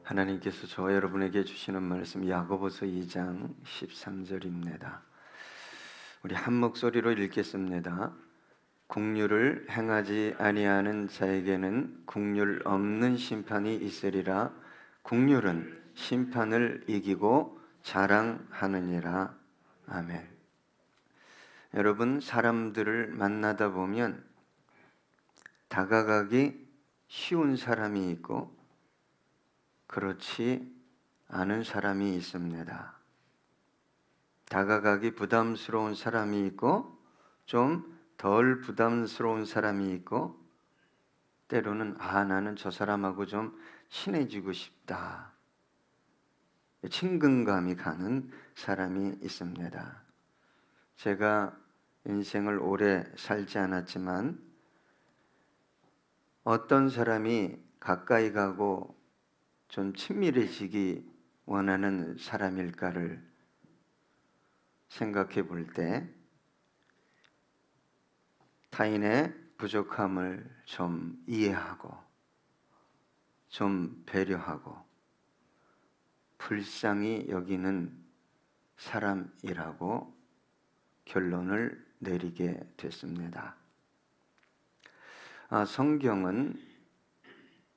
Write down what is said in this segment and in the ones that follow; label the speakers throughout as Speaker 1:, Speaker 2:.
Speaker 1: 하나님께서 저와 여러분에게 주시는 말씀 야고보서 2장 13절입니다. 우리 한 목소리로 읽겠습니다. 국률을 행하지 아니하는 자에게는 국률 없는 심판이 있으리라. 국률은 심판을 이기고 자랑하느니라. 아멘. 여러분, 사람들을 만나다 보면 다가가기 쉬운 사람이 있고 그렇지 않은 사람이 있습니다. 다가가기 부담스러운 사람이 있고 좀 덜 부담스러운 사람이 있고 때로는 나는 저 사람하고 좀 친해지고 싶다. 친근감이 가는 사람이 있습니다. 제가 인생을 오래 살지 않았지만 어떤 사람이 가까이 가고 좀 친밀해지기 원하는 사람일까를 생각해 볼 때 타인의 부족함을 좀 이해하고 좀 배려하고 불쌍히 여기는 사람이라고 결론을 내리게 됐습니다. 성경은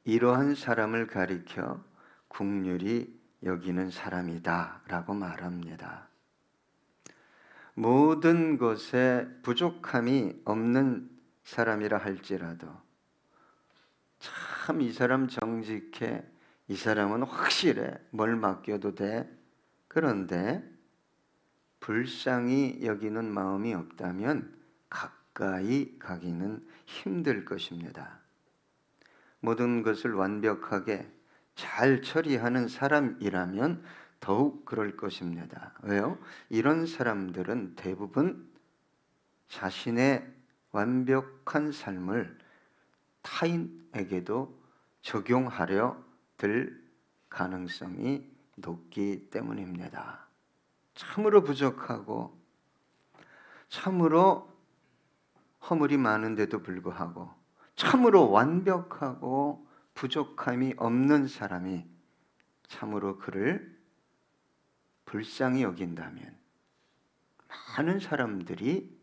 Speaker 1: 이러한 사람을 가리켜 긍휼히 여기는 사람이다 라고 말합니다. 모든 것에 부족함이 없는 사람이라 할지라도 참 이 사람 정직해, 이 사람은 확실해, 뭘 맡겨도 돼. 그런데 불쌍히 여기는 마음이 없다면 가까이 가기는 힘들 것입니다. 모든 것을 완벽하게 잘 처리하는 사람이라면 더욱 그럴 것입니다. 왜요? 이런 사람들은 대부분 자신의 완벽한 삶을 타인에게도 적용하려 들 가능성이 높기 때문입니다. 참으로 부족하고 참으로 허물이 많은데도 불구하고 참으로 완벽하고 부족함이 없는 사람이 참으로 그를 불쌍히 여긴다면 많은 사람들이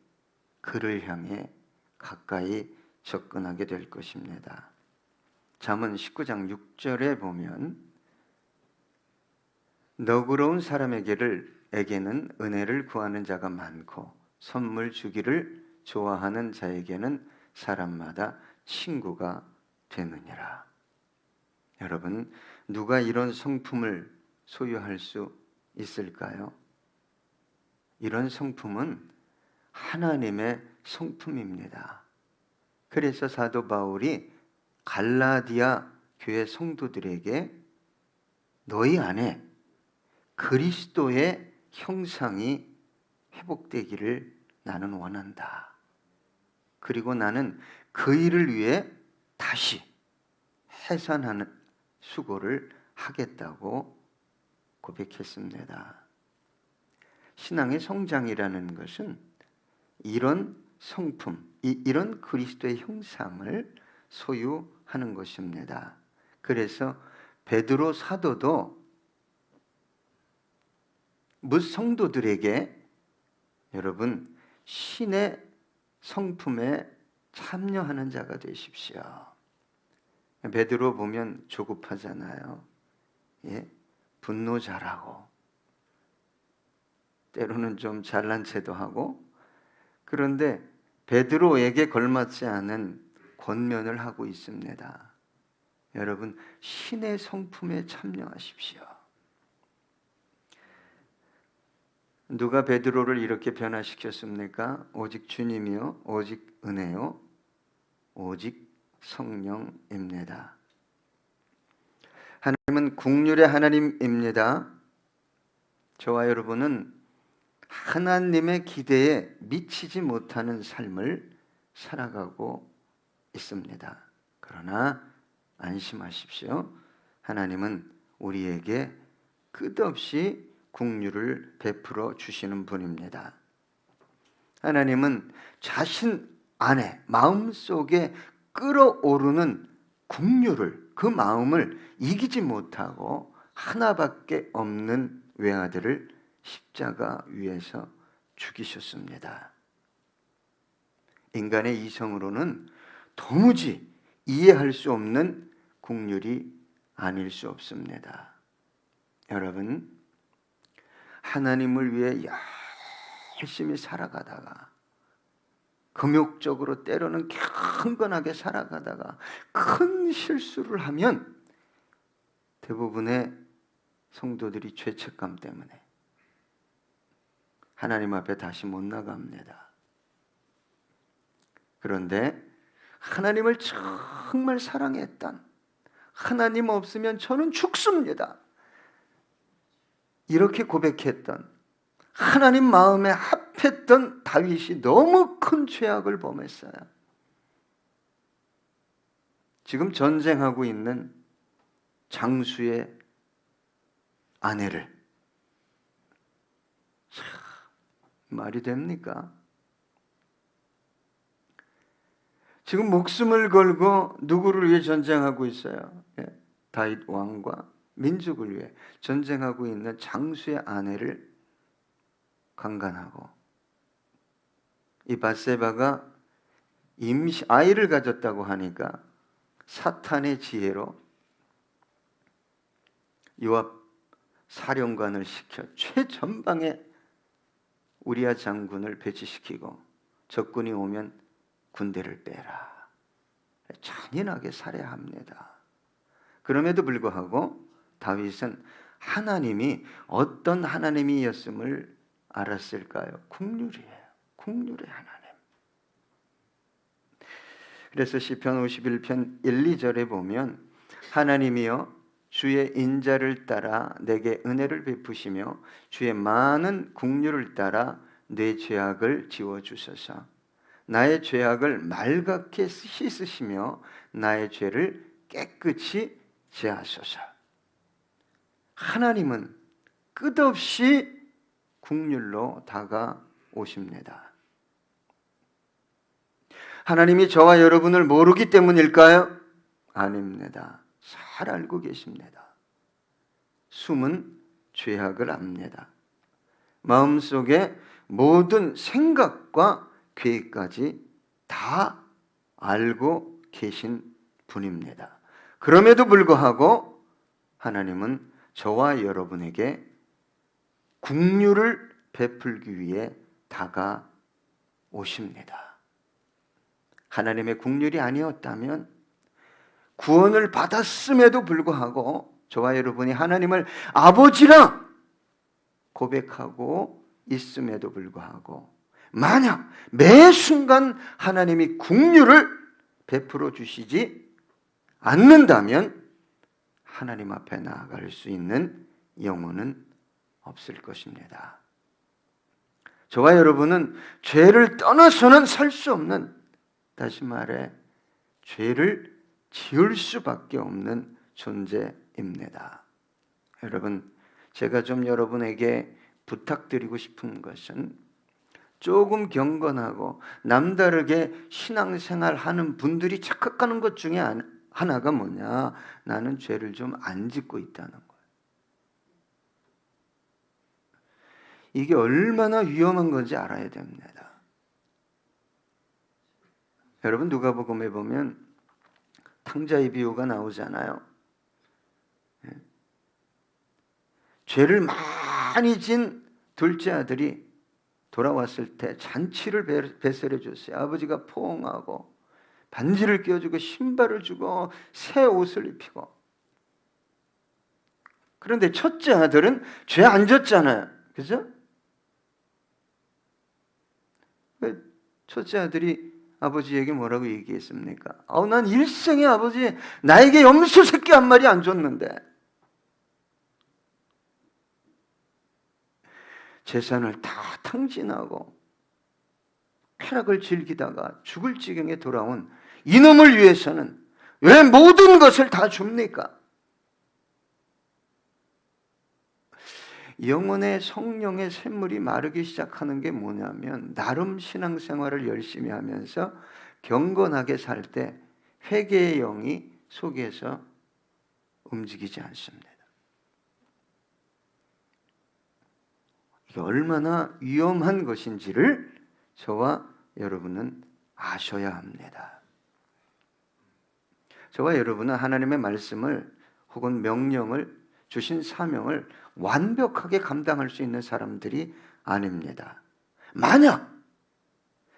Speaker 1: 그를 향해 가까이 접근하게 될 것입니다. 잠언 19장 6절에 보면 너그러운 사람에게는 은혜를 구하는 자가 많고 선물 주기를 좋아하는 자에게는 사람마다 친구가 되느니라. 여러분, 누가 이런 성품을 소유할 수 있을까요? 이런 성품은 하나님의 성품입니다. 그래서 사도 바울이 갈라디아 교회 성도들에게 너희 안에 그리스도의 형상이 회복되기를 나는 원한다. 그리고 나는 그 일을 위해 다시 해산하는 수고를 하겠다고 고백했습니다. 신앙의 성장이라는 것은 이런 성품, 이런 그리스도의 형상을 소유하는 것입니다. 그래서 베드로 사도도 무성도들에게 여러분 신의 성품에 참여하는 자가 되십시오. 베드로 보면 조급하잖아요. 예? 분노 잘하고 때로는 좀 잘난 체도 하고 그런데 베드로에게 걸맞지 않은 권면을 하고 있습니다. 여러분 신의 성품에 참여하십시오. 누가 베드로를 이렇게 변화시켰습니까? 오직 주님이요, 오직 은혜요, 오직 성령입니다. 하나님은 긍휼의 하나님입니다. 저와 여러분은 하나님의 기대에 미치지 못하는 삶을 살아가고 있습니다. 그러나 안심하십시오. 하나님은 우리에게 끝없이 긍휼을 베풀어 주시는 분입니다. 하나님은 자신 안에 마음속에 끓어오르는 긍휼을 그 마음을 이기지 못하고 하나밖에 없는 외아들을 십자가 위에서 죽이셨습니다. 인간의 이성으로는 도무지 이해할 수 없는 국률이 아닐 수 없습니다. 여러분, 하나님을 위해 열심히 살아가다가, 금욕적으로 때로는 경건하게 살아가다가 큰 실수를 하면 대부분의 성도들이 죄책감 때문에 하나님 앞에 다시 못 나갑니다. 그런데 하나님을 정말 사랑했던, 하나님 없으면 저는 죽습니다, 이렇게 고백했던, 하나님 마음에 합했던 다윗이 너무 큰 죄악을 범했어요. 지금 전쟁하고 있는 장수의 아내를, 말이 됩니까? 지금 목숨을 걸고 누구를 위해 전쟁하고 있어요? 다윗 왕과 민족을 위해 전쟁하고 있는 장수의 아내를 강간하고, 이 밧세바가 아이를 가졌다고 하니까 사탄의 지혜로 요압 사령관을 시켜 최전방에 우리아 장군을 배치시키고 적군이 오면 군대를 빼라, 잔인하게 살해합니다. 그럼에도 불구하고 다윗은 하나님이 어떤 하나님이었음을 알았을까요? 국률이에요. 국률의 하나님. 그래서 시편 51편 1, 2절에 보면 하나님이여 주의 인자를 따라 내게 은혜를 베푸시며 주의 많은 국률을 따라 내 죄악을 지워주소서. 나의 죄악을 말갛게 씻으시며 나의 죄를 깨끗이 제하소서. 하나님은 끝없이 국률로 다가오십니다. 하나님이 저와 여러분을 모르기 때문일까요? 아닙니다. 잘 알고 계십니다. 숨은 죄악을 압니다. 마음속에 모든 생각과 계획까지 다 알고 계신 분입니다. 그럼에도 불구하고 하나님은 저와 여러분에게 국률을 베풀기 위해 다가오십니다. 하나님의 국률이 아니었다면, 구원을 받았음에도 불구하고 저와 여러분이 하나님을 아버지라 고백하고 있음에도 불구하고, 만약 매 순간 하나님이 국률을 베풀어 주시지 않는다면 하나님 앞에 나아갈 수 있는 영혼은 없을 것입니다. 저와 여러분은 죄를 떠나서는 살 수 없는, 다시 말해 죄를 지을 수밖에 없는 존재입니다. 여러분, 제가 좀 여러분에게 부탁드리고 싶은 것은, 조금 경건하고 남다르게 신앙생활하는 분들이 착각하는 것 중에 하나가 뭐냐? 나는 죄를 좀 안 짓고 있다는 거예요. 이게 얼마나 위험한 건지 알아야 됩니다. 여러분, 누가복음에 보면 탕자의 비유가 나오잖아요. 죄를 많이 진 둘째 아들이 돌아왔을 때 잔치를 배설해 줬어요. 아버지가 포옹하고 반지를 끼워주고 신발을 주고 새 옷을 입히고. 그런데 첫째 아들은 죄 안 졌잖아요. 그죠? 첫째 아들이 아버지에게 뭐라고 얘기했습니까? 난 일생에 아버지 나에게 염소 새끼 한 마리 안 줬는데, 재산을 다 탕진하고 쾌락을 즐기다가 죽을 지경에 돌아온 이놈을 위해서는 왜 모든 것을 다 줍니까? 영혼의 성령의 샘물이 마르기 시작하는 게 뭐냐면, 나름 신앙생활을 열심히 하면서 경건하게 살 때 회개의 영이 속에서 움직이지 않습니다. 이게 얼마나 위험한 것인지를 저와 여러분은 아셔야 합니다. 저와 여러분은 하나님의 말씀을 혹은 명령을 주신 사명을 완벽하게 감당할 수 있는 사람들이 아닙니다. 만약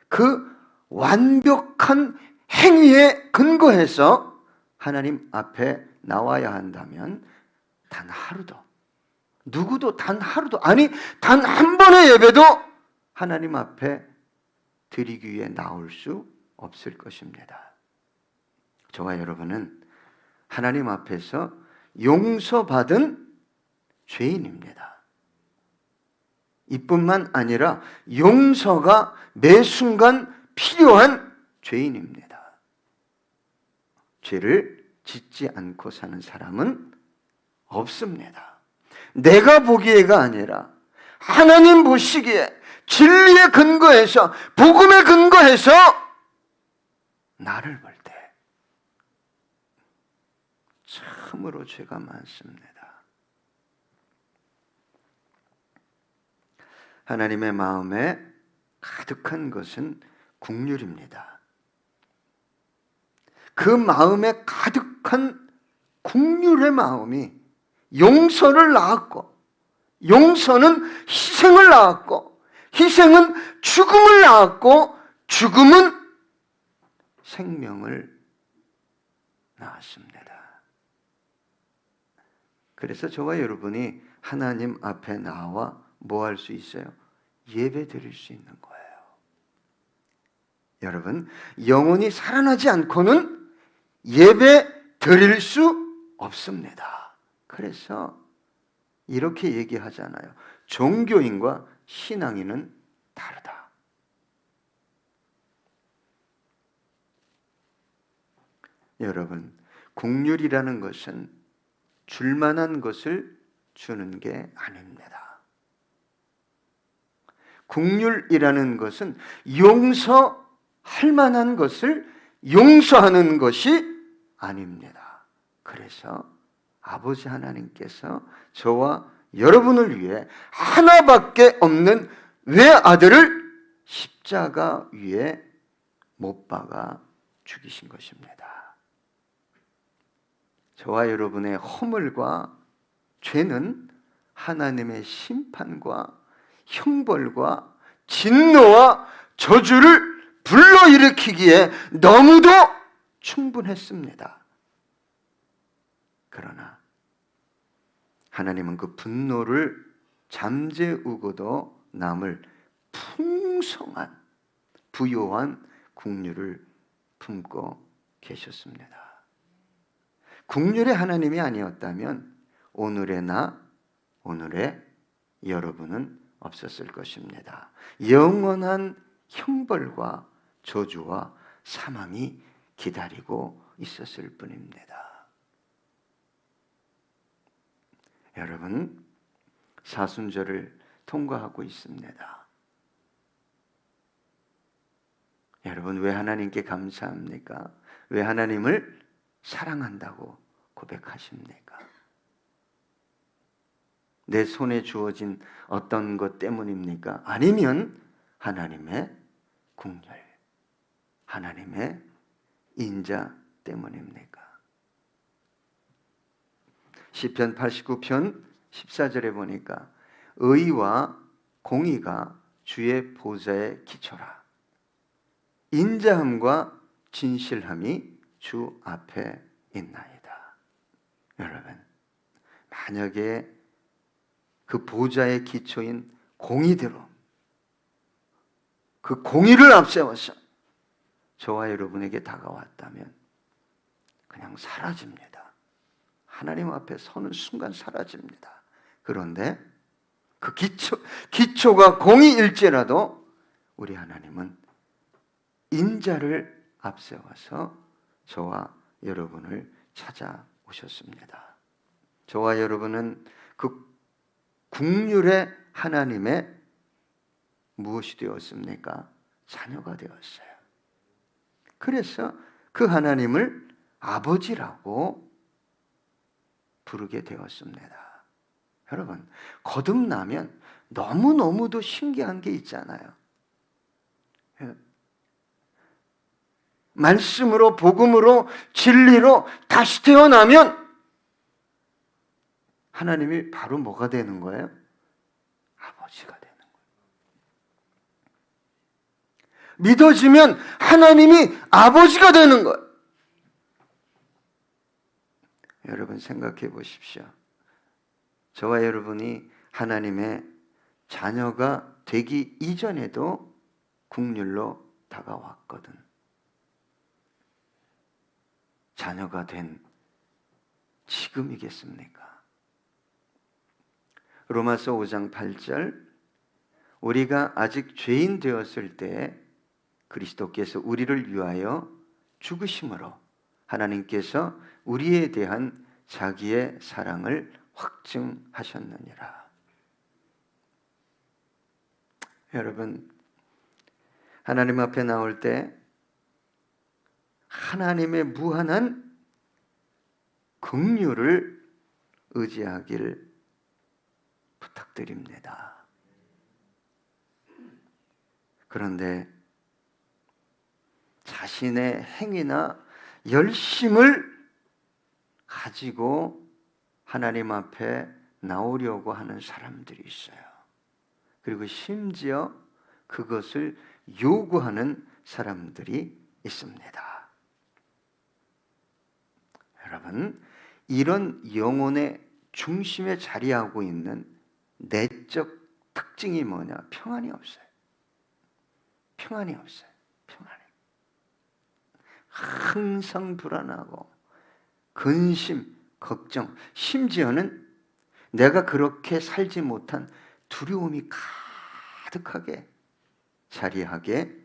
Speaker 1: 그 완벽한 행위에 근거해서 하나님 앞에 나와야 한다면 단 하루도, 누구도 단 하루도, 아니 단 한 번의 예배도 하나님 앞에 드리기 위해 나올 수 없을 것입니다. 저와 여러분은 하나님 앞에서 용서받은 죄인입니다. 이뿐만 아니라 용서가 매 순간 필요한 죄인입니다. 죄를 짓지 않고 사는 사람은 없습니다. 내가 보기에가 아니라 하나님 보시기에 진리에 근거해서, 복음에 근거해서 나를 볼 때 참으로 죄가 많습니다. 하나님의 마음에 가득한 것은 국률입니다. 그 마음에 가득한 국률의 마음이 용서를 낳았고, 용서는 희생을 낳았고, 희생은 죽음을 낳았고, 죽음은 생명을 낳았습니다. 그래서 저와 여러분이 하나님 앞에 나와 뭐 할 수 있어요? 예배 드릴 수 있는 거예요. 여러분, 영혼이 살아나지 않고는 예배 드릴 수 없습니다. 그래서 이렇게 얘기하잖아요. 종교인과 신앙인은 다르다. 여러분, 국률이라는 것은 줄 만한 것을 주는 게 아닙니다. 국률이라는 것은 용서할 만한 것을 용서하는 것이 아닙니다. 그래서 아버지 하나님께서 저와 여러분을 위해 하나밖에 없는 외아들을 십자가 위에 못 박아 죽이신 것입니다. 저와 여러분의 허물과 죄는 하나님의 심판과 형벌과 진노와 저주를 불러일으키기에 너무도 충분했습니다. 그러나 하나님은 그 분노를 잠재우고도 남을 풍성한 부요한 국률을 품고 계셨습니다. 국률의 하나님이 아니었다면 오늘의 나, 오늘의 여러분은 없었을 것입니다. 영원한 형벌과 저주와 사망이 기다리고 있었을 뿐입니다. 여러분, 사순절을 통과하고 있습니다. 여러분, 왜 하나님께 감사합니까? 왜 하나님을 사랑한다고 고백하십니까? 내 손에 주어진 어떤 것 때문입니까? 아니면 하나님의 국률, 하나님의 인자 때문입니까? 시편 89편 14절에 보니까 의와 공의가 주의 보좌의 기초라. 인자함과 진실함이 주 앞에 있나이다. 여러분, 만약에 그 보좌의 기초인 공의대로 그 공의를 앞세워서 저와 여러분에게 다가왔다면 그냥 사라집니다. 하나님 앞에 서는 순간 사라집니다. 그런데 그 기초가 공의일지라도 우리 하나님은 인자를 앞세워서 저와 여러분을 찾아오셨습니다. 저와 여러분은 그 국률의 하나님의 무엇이 되었습니까? 자녀가 되었어요. 그래서 그 하나님을 아버지라고 부르게 되었습니다. 여러분, 거듭나면 너무너무도 신기한 게 있잖아요. 말씀으로, 복음으로, 진리로 다시 태어나면 하나님이 바로 뭐가 되는 거예요? 아버지가 되는 거예요. 믿어지면 하나님이 아버지가 되는 거예요. 여러분 생각해 보십시오. 저와 여러분이 하나님의 자녀가 되기 이전에도 국률로 다가왔거든. 자녀가 된 지금이겠습니까? 로마서 5장 8절, 우리가 아직 죄인 되었을 때 그리스도께서 우리를 위하여 죽으심으로 하나님께서 우리에 대한 자기의 사랑을 확증하셨느니라. 여러분, 하나님 앞에 나올 때 하나님의 무한한 긍휼을 의지하길 부탁드립니다. 그런데 자신의 행위나 열심을 가지고 하나님 앞에 나오려고 하는 사람들이 있어요. 그리고 심지어 그것을 요구하는 사람들이 있습니다. 여러분, 이런 영혼의 중심에 자리하고 있는 내적 특징이 뭐냐? 평안이 없어요. 평안이 없어요. 평안이. 항상 불안하고 근심, 걱정, 심지어는 내가 그렇게 살지 못한 두려움이 가득하게 자리하게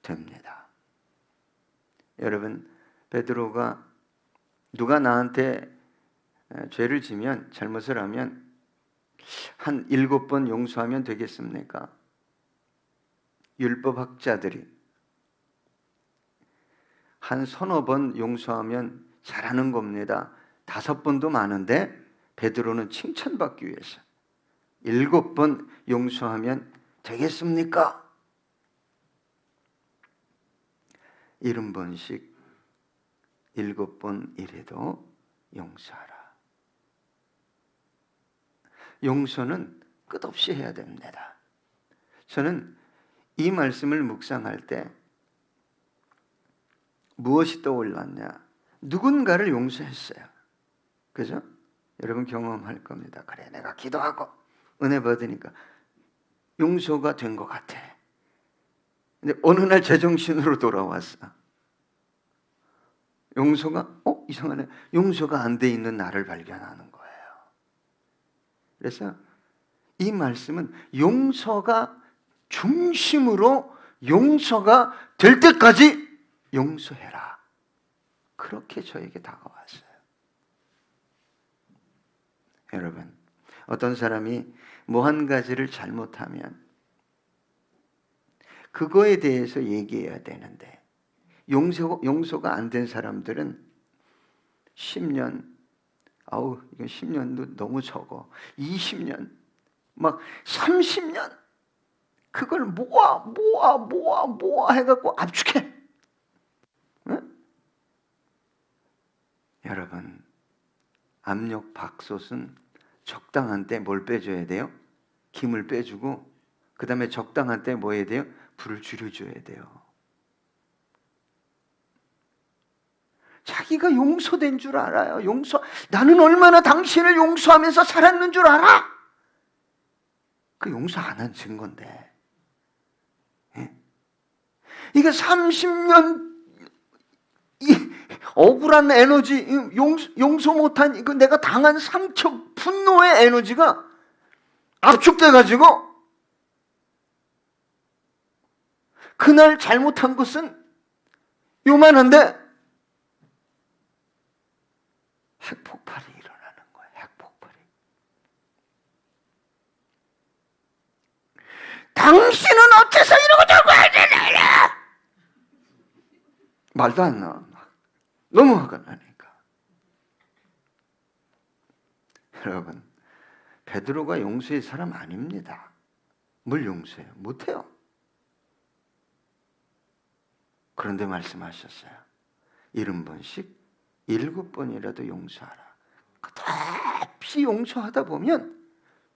Speaker 1: 됩니다. 여러분, 베드로가 누가 나한테 죄를 지면, 잘못을 하면 한 7번 용서하면 되겠습니까? 율법학자들이 한 서너 번 용서하면 잘하는 겁니다. 5번도 많은데 베드로는 칭찬받기 위해서 7번 용서하면 되겠습니까? 70번씩 7번 이래도 용서하라. 용서는 끝없이 해야 됩니다. 저는 이 말씀을 묵상할 때 무엇이 떠올랐냐? 누군가를 용서했어요. 그죠? 여러분 경험할 겁니다. 그래, 내가 기도하고 은혜 받으니까 용서가 된 것 같아. 근데 어느 날 제정신으로 돌아왔어. 용서가 이상하네. 용서가 안 돼 있는 나를 발견하는 거예요. 그래서 이 말씀은 용서가 중심으로 용서가 될 때까지 용서해라. 그렇게 저에게 다가왔어요. 여러분, 어떤 사람이 뭐 한 가지를 잘못하면 그거에 대해서 얘기해야 되는데 용서가 안 된 사람들은 10년, 이건 10년도 너무 적어. 20년, 막 30년 그걸 모아 해갖고 압축해. 응? 여러분, 압력 밥솥은 적당한 때 뭘 빼줘야 돼요? 김을 빼주고 그 다음에 적당한 때 뭐 해야 돼요? 불을 줄여줘야 돼요. 자기가 용서된 줄 알아요. 나는 얼마나 당신을 용서하면서 살았는 줄 알아? 그 용서 안 한 증거인데. 예? 이게 30년 억울한 에너지, 용서 못한 이거 내가 당한 상처, 분노의 에너지가 압축돼가지고 그날 잘못한 것은 요만한데 핵폭발이 일어나는 거예요. 핵폭발이. 당신은 어째서 이러고 저러고 하냐? 말도 안 나와. 너무 화가 나니까. 베드로가 용서의 사람 아닙니다. 뭘 용서해요? 못해요. 그런데 말씀하셨어요. 70번씩 7번이라도 용서하라. 끝없이 용서하다 보면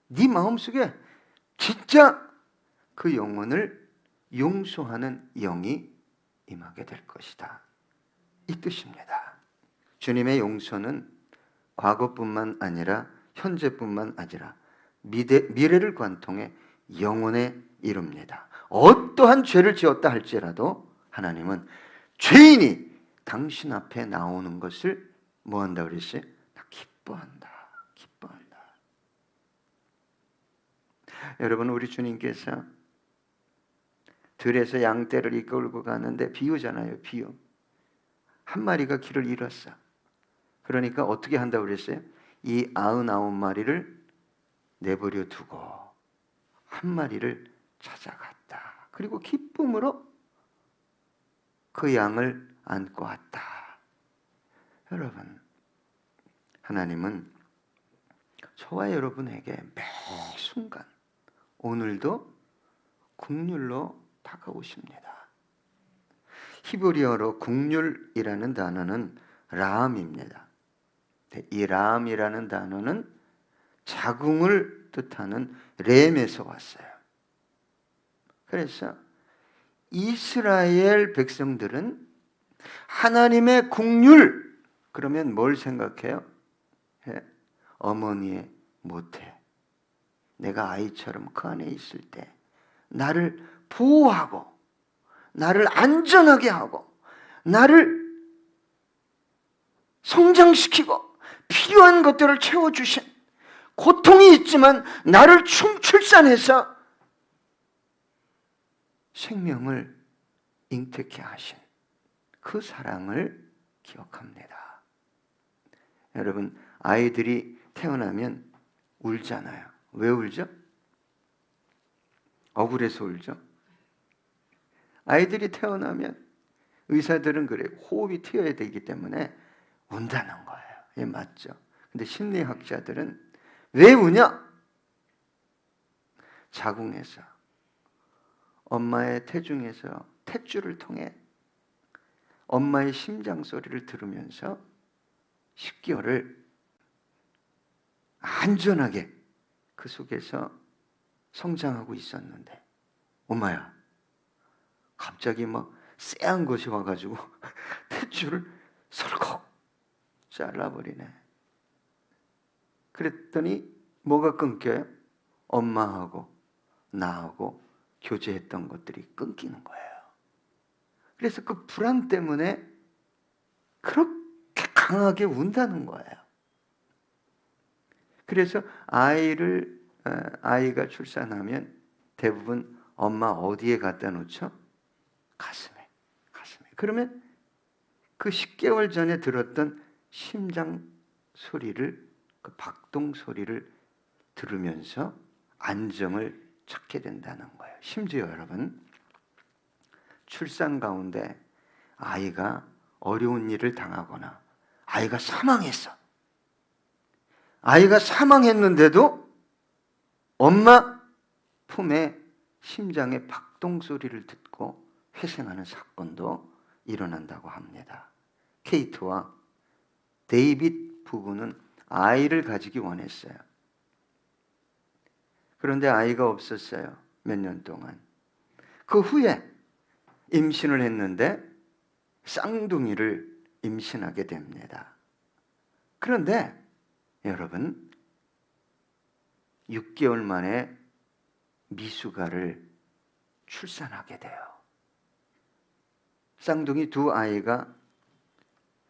Speaker 1: 네 마음속에 진짜 그 영혼을 용서하는 영이 임하게 될 것이다. 이 뜻입니다. 주님의 용서는 과거뿐만 아니라 현재뿐만 아니라 미래를 관통해 영원에 이룹니다. 어떠한 죄를 지었다 할지라도 하나님은 죄인이 당신 앞에 나오는 것을 뭐한다 그랬어요? 기뻐한다. 기뻐한다. 여러분, 우리 주님께서 들에서 양떼를 이끌고 가는데 비유잖아요. 비유. 한 마리가 길을 잃었어. 그러니까 어떻게 한다고 그랬어요? 이 99마리를 내버려 두고 한 마리를 찾아갔다. 그리고 기쁨으로 그 양을 안고 왔다. 여러분, 하나님은 저와 여러분에게 매 순간 오늘도 긍휼로 다가오십니다. 히브리어로 긍휼이라는 단어는 라함입니다. 이 라함이라는 단어는 자궁을 뜻하는 렘에서 왔어요. 그래서 이스라엘 백성들은 하나님의 긍휼 그러면 뭘 생각해요? 어머니의 모태. 내가 아이처럼 그 안에 있을 때 나를 보호하고 나를 안전하게 하고 나를 성장시키고 필요한 것들을 채워주신, 고통이 있지만 나를 출산해서 생명을 잉태케 하신 그 사랑을 기억합니다. 여러분, 아이들이 태어나면 울잖아요. 왜 울죠? 억울해서 울죠. 아이들이 태어나면 의사들은 그래요. 호흡이 트여야 되기 때문에 운다는 거예요. 예, 맞죠? 근데 심리학자들은 왜 우냐? 자궁에서 엄마의 태중에서 탯줄을 통해 엄마의 심장 소리를 들으면서 10개월을 안전하게 그 속에서 성장하고 있었는데 엄마야 갑자기 막 쎄한 것이 와가지고 탯줄을 설컥 잘라버리네. 그랬더니 뭐가 끊겨요? 엄마하고 나하고 교제했던 것들이 끊기는 거예요. 그래서 그 불안 때문에 그렇게 강하게 운다는 거예요. 그래서 아이가 출산하면 대부분 엄마 어디에 갖다 놓죠? 가슴에. 그러면 그 10개월 전에 들었던 심장 소리를, 그 박동 소리를 들으면서 안정을 찾게 된다는 거예요. 심지어 여러분, 출산 가운데 아이가 어려운 일을 당하거나 아이가 사망했어. 아이가 사망했는데도 엄마 품에 심장의 박동 소리를 듣고 회생하는 사건도 일어난다고 합니다. 케이트와 데이빗 부부는 아이를 가지기 원했어요. 그런데 아이가 없었어요. 몇 년 동안. 그 후에 임신을 했는데 쌍둥이를 임신하게 됩니다. 그런데 여러분, 6개월 만에 미숙아를 출산하게 돼요. 쌍둥이 두 아이가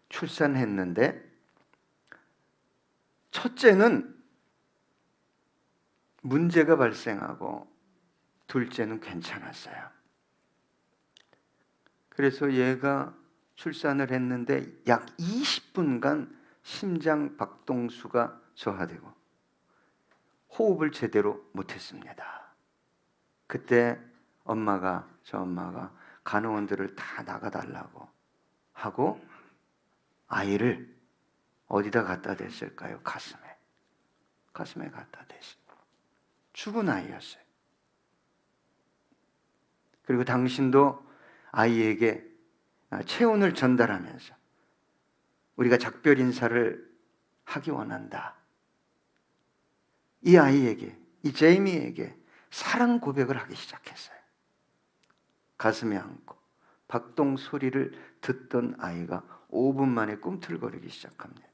Speaker 1: 출산했는데 첫째는 문제가 발생하고 둘째는 괜찮았어요. 그래서 얘가 출산을 했는데 약 20분간 심장 박동수가 저하되고 호흡을 제대로 못했습니다. 그때 저 엄마가 간호원들을 다 나가달라고 하고 아이를 어디다 갖다 댔을까요? 가슴에 갖다 댔어요. 죽은 아이였어요. 그리고 당신도 아이에게 체온을 전달하면서 우리가 작별 인사를 하기 원한다. 이 아이에게, 이 제이미에게 사랑 고백을 하기 시작했어요. 가슴에 안고 박동 소리를 듣던 아이가 5분 만에 꿈틀거리기 시작합니다.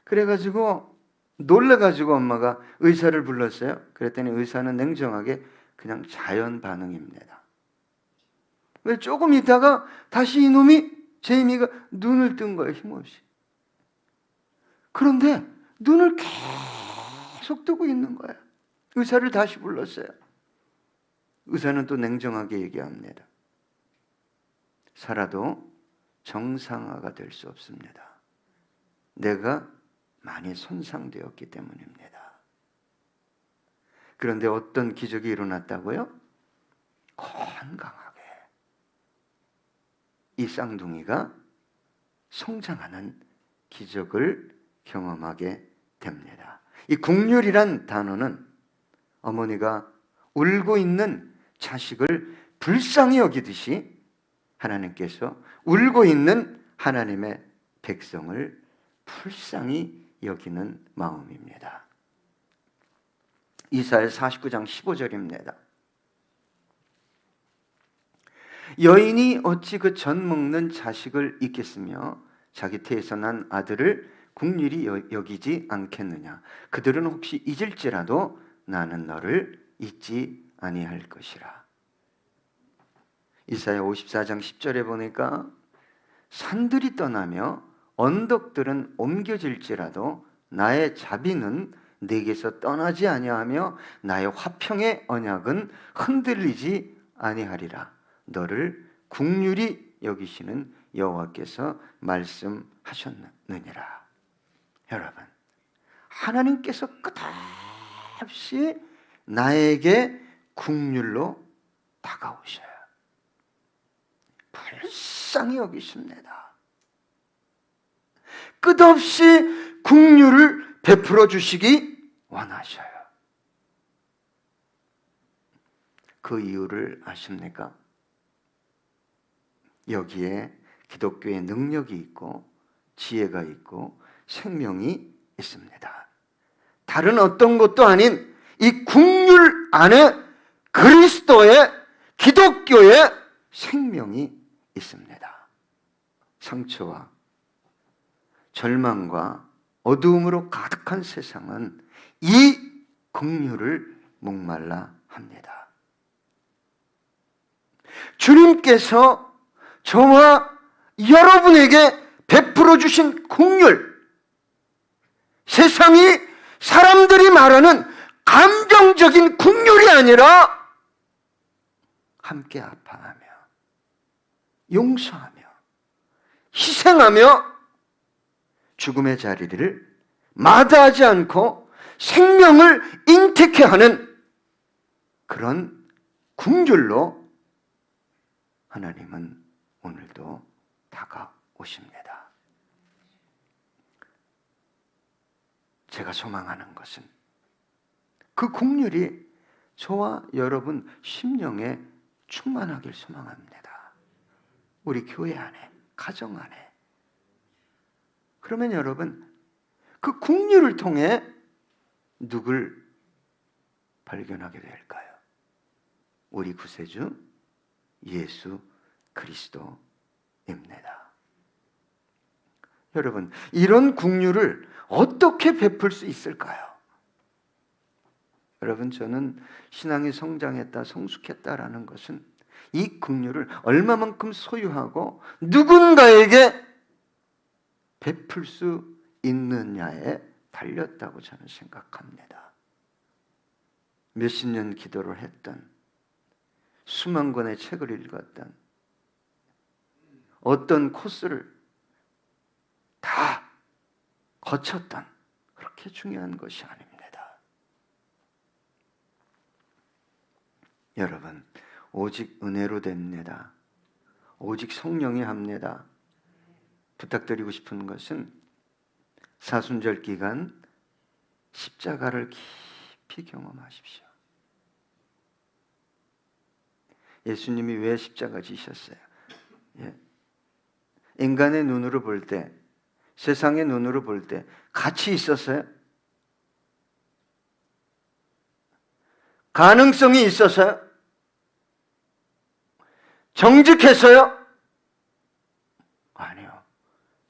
Speaker 1: 그래가지고 놀래가지고 엄마가 의사를 불렀어요. 그랬더니 의사는 냉정하게 그냥 자연 반응입니다. 왜 조금 있다가 다시 이놈이 제이미가 눈을 뜬 거예요. 힘없이. 그런데 눈을 계속 뜨고 있는 거예요. 의사를 다시 불렀어요. 의사는 또 냉정하게 얘기합니다. 살아도 정상화가 될 수 없습니다. 내가 많이 손상되었기 때문입니다. 그런데 어떤 기적이 일어났다고요? 건강하게 이 쌍둥이가 성장하는 기적을 경험하게 됩니다. 이 국률이란 단어는 어머니가 울고 있는 자식을 불쌍히 여기듯이 하나님께서 울고 있는 하나님의 백성을 불쌍히 여기는 마음입니다. 이사야 49장 15절입니다. 여인이 어찌 그 젖 먹는 자식을 잊겠으며 자기 태에서 난 아들을 국률이 여기지 않겠느냐. 그들은 혹시 잊을지라도 나는 너를 잊지 아니할 것이라. 이사야 54장 10절에 보니까 산들이 떠나며 언덕들은 옮겨질지라도 나의 자비는 내게서 떠나지 아니하며 나의 화평의 언약은 흔들리지 아니하리라. 너를 국률이 여기시는 여호와께서 말씀하셨느니라. 여러분, 하나님께서 끝없이 나에게 국률로 다가오셔요. 불쌍히 여기십니다. 끝없이 국률을 베풀어 주시기 원하셔요. 그 이유를 아십니까? 여기에 기독교의 능력이 있고 지혜가 있고 생명이 있습니다. 다른 어떤 것도 아닌 이 국률 안에 그리스도의 기독교의 생명이 있습니다. 상처와 절망과 어두움으로 가득한 세상은 이 긍휼을 목말라 합니다. 주님께서 저와 여러분에게 베풀어 주신 긍휼, 세상이 사람들이 말하는 감정적인 긍휼이 아니라 함께 아파하며 용서하며 희생하며 죽음의 자리를 마다하지 않고 생명을 잉태케 하는 그런 긍휼로 하나님은 오늘도 다가오십니다. 제가 소망하는 것은 그 긍휼이 저와 여러분 심령에 충만하길 소망합니다. 우리 교회 안에, 가정 안에. 그러면 여러분, 그 긍휼을 통해 누굴 발견하게 될까요? 우리 구세주 예수 그리스도입니다. 여러분, 이런 긍휼을 어떻게 베풀 수 있을까요? 여러분, 저는 신앙이 성장했다, 성숙했다라는 것은 이 긍휼을 얼마만큼 소유하고 누군가에게 베풀 수 있느냐에 달렸다고 저는 생각합니다. 몇십 년 기도를 했던, 수만 권의 책을 읽었던, 어떤 코스를 다 거쳤던 그렇게 중요한 것이 아닙니다. 여러분, 오직 은혜로 됩니다. 오직 성령이 합니다. 부탁드리고 싶은 것은 사순절 기간 십자가를 깊이 경험하십시오. 예수님이 왜 십자가 지셨어요? 예. 인간의 눈으로 볼 때, 세상의 눈으로 볼 때 가치 있었어요? 가능성이 있었어요? 정직했어요? 아니요.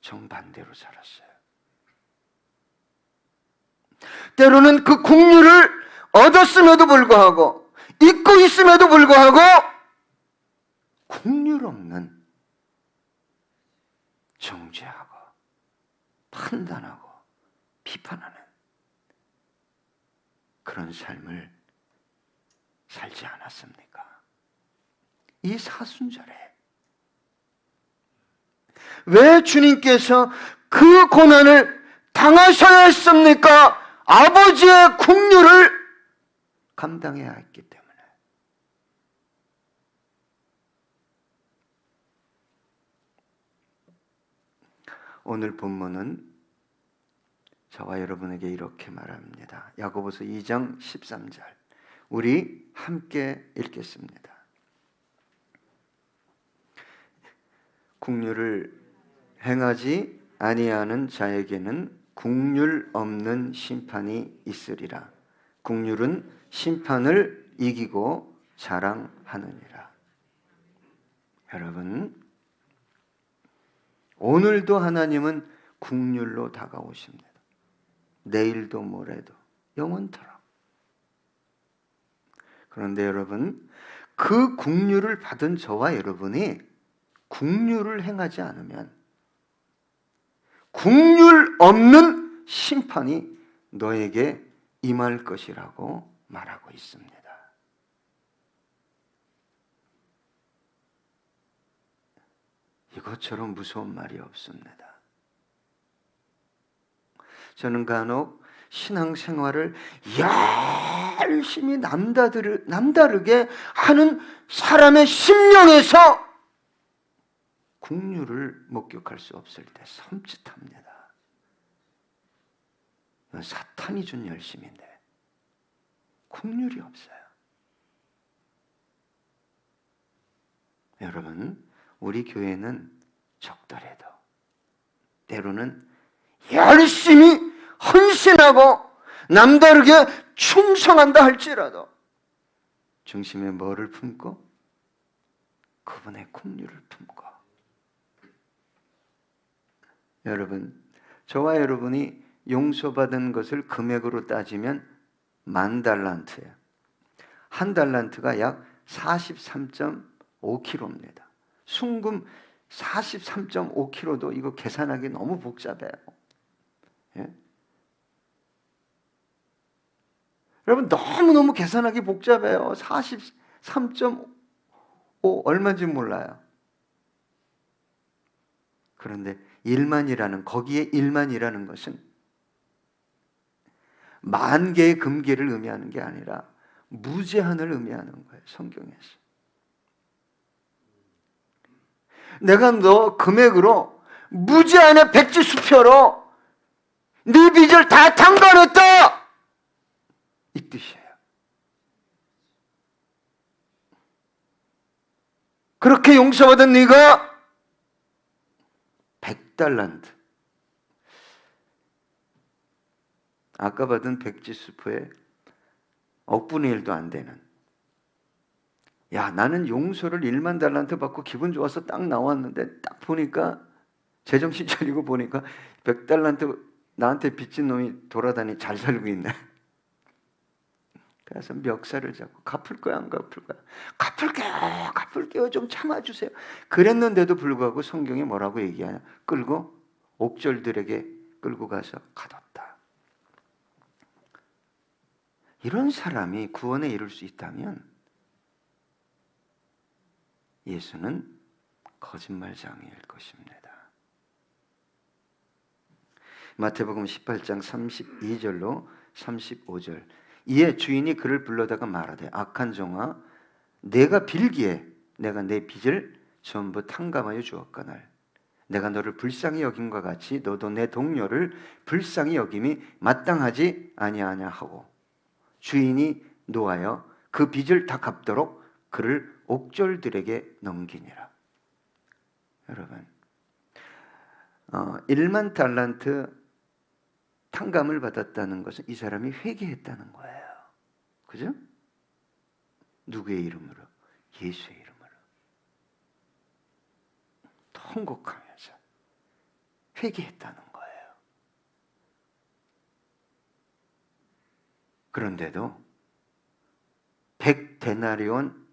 Speaker 1: 정반대로 살았어요. 때로는 그 국류를 얻었음에도 불구하고, 잊고 있음에도 불구하고 국률 없는, 정죄하고 판단하고 비판하는 그런 삶을 살지 않았습니까? 이 사순절에 왜 주님께서 그 고난을 당하셔야 했습니까? 아버지의 국류를 감당해야 했기 때문에. 오늘 본문은 저와 여러분에게 이렇게 말합니다. 야고보서 2장 13절. 우리 함께 읽겠습니다. 국률을 행하지 아니하는 자에게는 국률 없는 심판이 있으리라. 국률은 심판을 이기고 자랑하느니라. 여러분, 오늘도 하나님은 국률로 다가오십니다. 내일도 모레도 영원토록. 그런데 여러분, 그 국률을 받은 저와 여러분이 국률을 행하지 않으면 국률 없는 심판이 너에게 임할 것이라고 말하고 있습니다. 이것처럼 무서운 말이 없습니다. 저는 간혹 신앙생활을 열심히 남다르게 하는 사람의 심령에서 국률을 목격할 수 없을 때 섬찟합니다. 이건 사탄이 준 열심인데 국률이 없어요. 여러분, 우리 교회는 적더라도 때로는 열심히 헌신하고 남다르게 충성한다 할지라도 중심에 뭐를 품고? 그분의 국률을 품고. 여러분, 저와 여러분이 용서받은 것을 금액으로 따지면 10,000달란트예요. 한 달란트가 약 43.5kg입니다. 순금 43.5kg도 이거 계산하기 너무 복잡해요. 예? 여러분, 너무너무 계산하기 복잡해요. 43.5 얼마인지 몰라요. 그런데 1만이라는, 거기에 1만이라는 것은 10,000개의 금괴를 의미하는 게 아니라 무제한을 의미하는 거예요, 성경에서. 내가 너 금액으로 무제한의 백지 수표로 네 빚을 다 탕감했다, 이 뜻이에요. 그렇게 용서받은 네가 100달란트, 아까 받은 백지 수표의 억분의 1도 안 되는, 야, 나는 용서를 10,000달란트 받고 기분 좋아서 딱 나왔는데 딱 보니까 제정신 차리고 보니까 100달란트 나한테 빚진 놈이 돌아다니 잘 살고 있네. 그래서 멱살을 잡고 갚을 거야 안 갚을 거야? 갚을게요 좀 참아주세요. 그랬는데도 불구하고 성경이 뭐라고 얘기하냐? 끌고 옥졸들에게 끌고 가서 가뒀다. 이런 사람이 구원에 이룰 수 있다면 예수는 거짓말장애일 것입니다. 마태복음 18장 32절로 35절. 이에 주인이 그를 불러다가 말하되, 악한 종아, 내가 빌기에 내가 내 빚을 전부 탕감하여 주었거늘 내가 너를 불쌍히 여김과 같이 너도 내 동료를 불쌍히 여김이 마땅하지 아니하냐 하고 주인이 노하여 그 빚을 다 갚도록 그를 옥졸들에게 넘기니라. 여러분, 1만 달란트 탕감을 받았다는 것은 이 사람이 회개했다는 거예요. 그죠? 누구의 이름으로? 예수의 이름으로. 통곡하면서 회개했다는 거예요. 그런데도 100데나리온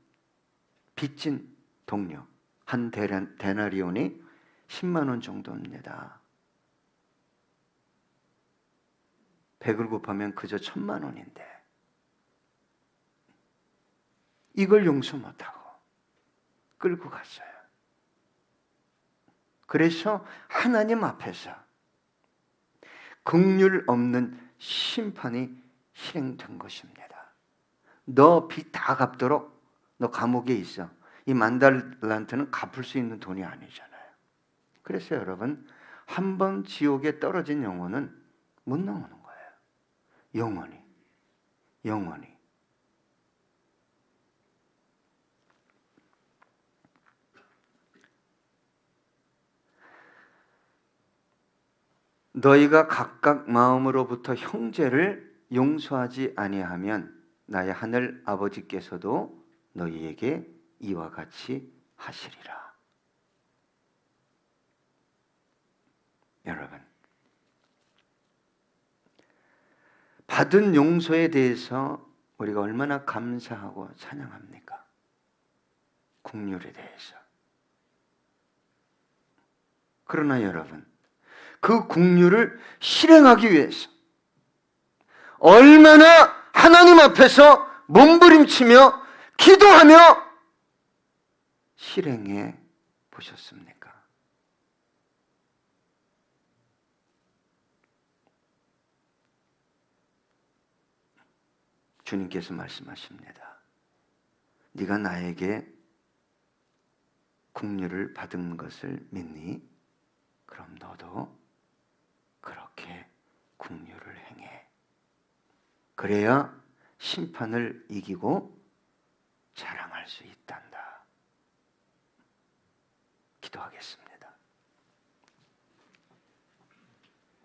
Speaker 1: 빚진 동료, 한 데나리온이 10만 원 정도입니다. 100을 곱하면 그저 1000만 원인데 이걸 용서 못하고 끌고 갔어요. 그래서 하나님 앞에서 긍휼 없는 심판이 실행된 것입니다. 너 빚 다 갚도록 너 감옥에 있어. 이 10,000달란트는 갚을 수 있는 돈이 아니잖아요. 그래서 여러분, 한 번 지옥에 떨어진 영혼은 못 나오는 거예요. 영원히. 너희가 각각 마음으로부터 형제를 용서하지 아니하면 나의 하늘 아버지께서도 너희에게 이와 같이 하시리라. 여러분, 받은 용서에 대해서 우리가 얼마나 감사하고 찬양합니까? 긍휼에 대해서. 그러나 여러분, 그 긍휼을 실행하기 위해서 얼마나 하나님 앞에서 몸부림치며 기도하며 실행해 보셨습니까? 주님께서 말씀하십니다. 네가 나에게 긍휼을 받은 것을 믿니? 그럼 너도 그렇게 긍휼을 행해. 그래야 심판을 이기고 자랑할 수 있단다. 기도하겠습니다.